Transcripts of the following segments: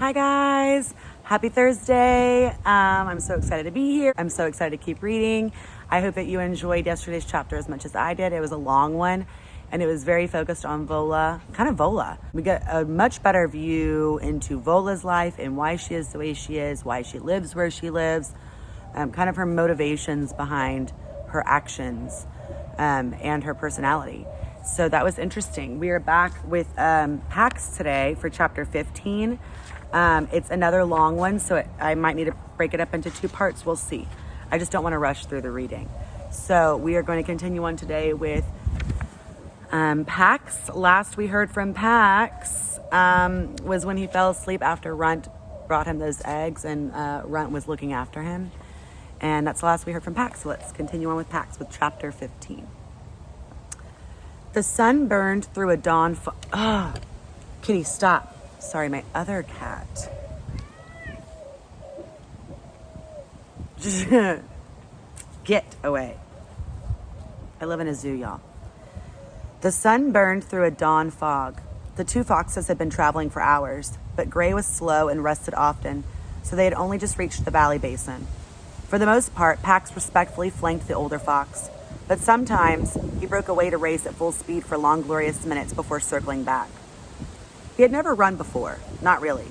Hi guys, happy Thursday. I'm so excited to be here. I'm so excited to keep reading. I hope that you enjoyed yesterday's chapter as much as I did. It was a long one and it was very focused on Vola. We get a much better view into Vola's life and why she is the way she is, why she lives where she lives, kind of her motivations behind her actions and her personality. So that was interesting. We are back with Pax today for chapter 15. It's another long one, so I might need to break it up into two parts. We'll see. I just don't want to rush through the reading. So we are going to continue on today with Pax. Last we heard from Pax was when he fell asleep after Runt brought him those eggs and Runt was looking after him. And that's the last we heard from Pax. So let's continue on with Pax with chapter 15. The sun burned through a dawn. Kitty, stop. Sorry, my other cat. Get away. I live in a zoo, y'all. The sun burned through a dawn fog. The two foxes had been traveling for hours, but Gray was slow and rested often, so they had only just reached the valley basin. For the most part, Pax respectfully flanked the older fox, but sometimes he broke away to race at full speed for long, glorious minutes before circling back. He had never run before, not really.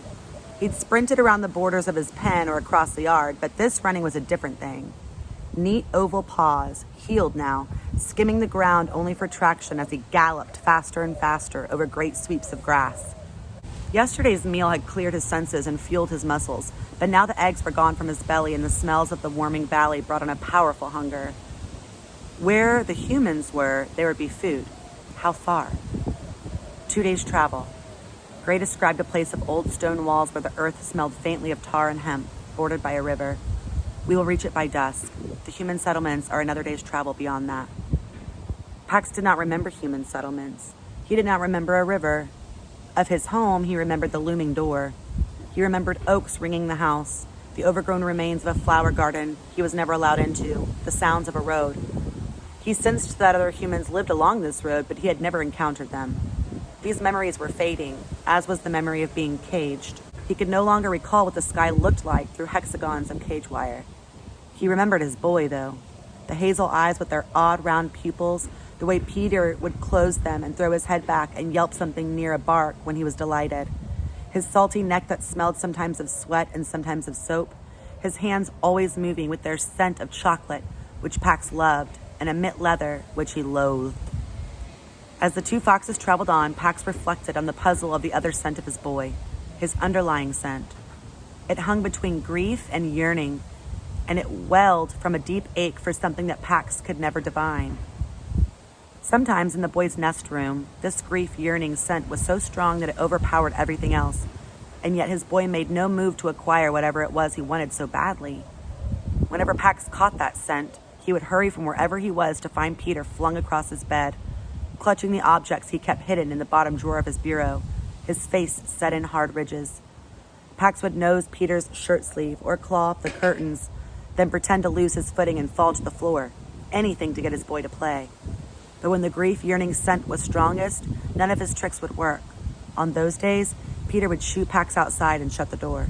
He'd sprinted around the borders of his pen or across the yard, but this running was a different thing. Neat oval paws, heeled now, skimming the ground only for traction as he galloped faster and faster over great sweeps of grass. Yesterday's meal had cleared his senses and fueled his muscles, but now the eggs were gone from his belly and the smells of the warming valley brought on a powerful hunger. Where the humans were, there would be food. How far? 2 days' travel. Gray described a place of old stone walls where the earth smelled faintly of tar and hemp, bordered by a river. We will reach it by dusk. The human settlements are another day's travel beyond that. Pax did not remember human settlements. He did not remember a river. Of his home, he remembered the looming door. He remembered oaks ringing the house, the overgrown remains of a flower garden he was never allowed into, the sounds of a road. He sensed that other humans lived along this road, but he had never encountered them. These memories were fading, as was the memory of being caged. He could no longer recall what the sky looked like through hexagons of cage wire. He remembered his boy, though. The hazel eyes with their odd round pupils, the way Peter would close them and throw his head back and yelp something near a bark when he was delighted. His salty neck that smelled sometimes of sweat and sometimes of soap. His hands always moving with their scent of chocolate, which Pax loved, and a mint leather, which he loathed. As the two foxes traveled on, Pax reflected on the puzzle of the other scent of his boy, his underlying scent. It hung between grief and yearning, and it welled from a deep ache for something that Pax could never divine. Sometimes in the boy's nest room, this grief-yearning scent was so strong that it overpowered everything else, and yet his boy made no move to acquire whatever it was he wanted so badly. Whenever Pax caught that scent, he would hurry from wherever he was to find Peter flung across his bed, clutching the objects he kept hidden in the bottom drawer of his bureau, his face set in hard ridges. Pax would nose Peter's shirt sleeve or claw up the curtains, then pretend to lose his footing and fall to the floor, anything to get his boy to play. But when the grief-yearning scent was strongest, none of his tricks would work. On those days, Peter would shoo Pax outside and shut the door.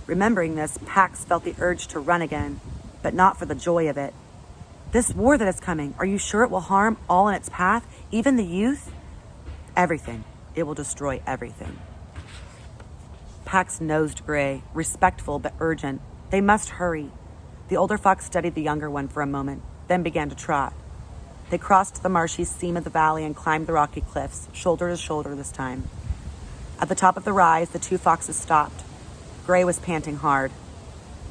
Remembering this, Pax felt the urge to run again, but not for the joy of it. This war that is coming, are you sure it will harm all in its path, even the youth? Everything. It will destroy everything. Pax nosed Gray, respectful but urgent. They must hurry. The older fox studied the younger one for a moment, then began to trot. They crossed the marshy seam of the valley and climbed the rocky cliffs, shoulder to shoulder this time. At the top of the rise, the two foxes stopped. Gray was panting hard.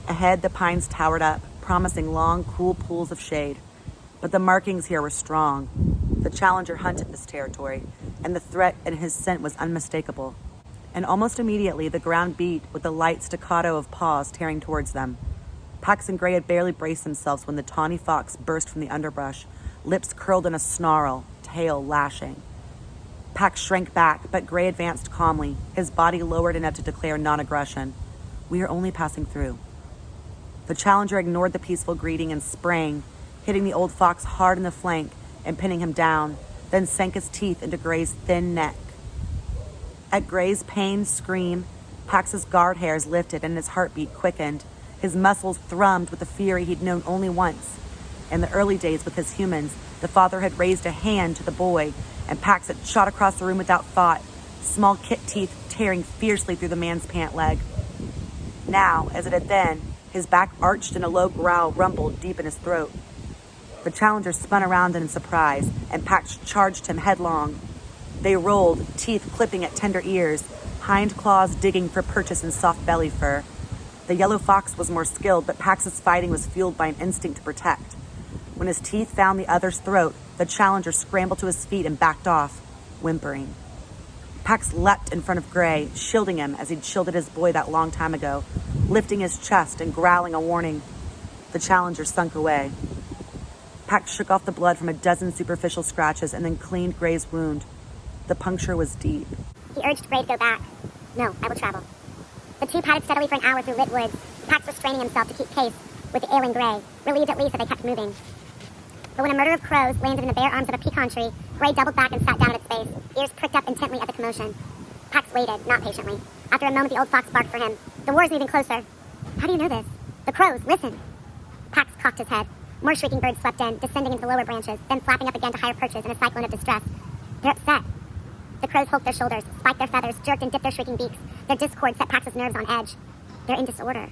Ahead, the pines towered up, promising long, cool pools of shade. But the markings here were strong. The challenger hunted this territory, and the threat in his scent was unmistakable. And almost immediately, the ground beat with the light staccato of paws tearing towards them. Pax and Gray had barely braced themselves when the tawny fox burst from the underbrush, lips curled in a snarl, tail lashing. Pax shrank back, but Gray advanced calmly, his body lowered enough to declare non-aggression. We are only passing through. The challenger ignored the peaceful greeting and sprang, hitting the old fox hard in the flank and pinning him down, then sank his teeth into Gray's thin neck. At Gray's pained scream, Pax's guard hairs lifted and his heartbeat quickened. His muscles thrummed with the fury he'd known only once. In the early days with his humans, the father had raised a hand to the boy, and Pax had shot across the room without thought, small kit teeth tearing fiercely through the man's pant leg. Now, as it had then, his back arched and a low growl rumbled deep in his throat. The challenger spun around in surprise, and Pax charged him headlong. They rolled, teeth clipping at tender ears, hind claws digging for purchase in soft belly fur. The yellow fox was more skilled, but Pax's fighting was fueled by an instinct to protect. When his teeth found the other's throat, the challenger scrambled to his feet and backed off, whimpering. Pax leapt in front of Gray, shielding him as he'd shielded his boy that long time ago, lifting his chest and growling a warning. The challenger sunk away. Pax shook off the blood from a dozen superficial scratches and then cleaned Gray's wound. The puncture was deep. He urged Gray to go back. No, I will travel. The two padded steadily for an hour through lit woods, Pax restraining himself to keep pace with the ailing Gray, relieved at least that they kept moving. But when a murder of crows landed in the bare arms of a pecan tree, Gray doubled back and sat down at its base, ears pricked up intently at the commotion. Pax waited, not patiently. After a moment, the old fox barked for him. The war's moving closer. How do you know this? The crows, listen. Pax cocked his head. More shrieking birds swept in, descending into the lower branches, then flapping up again to higher perches in a cyclone of distress. They're upset. The crows hulked their shoulders, spiked their feathers, jerked and dipped their shrieking beaks. Their discord set Pax's nerves on edge. They're in disorder.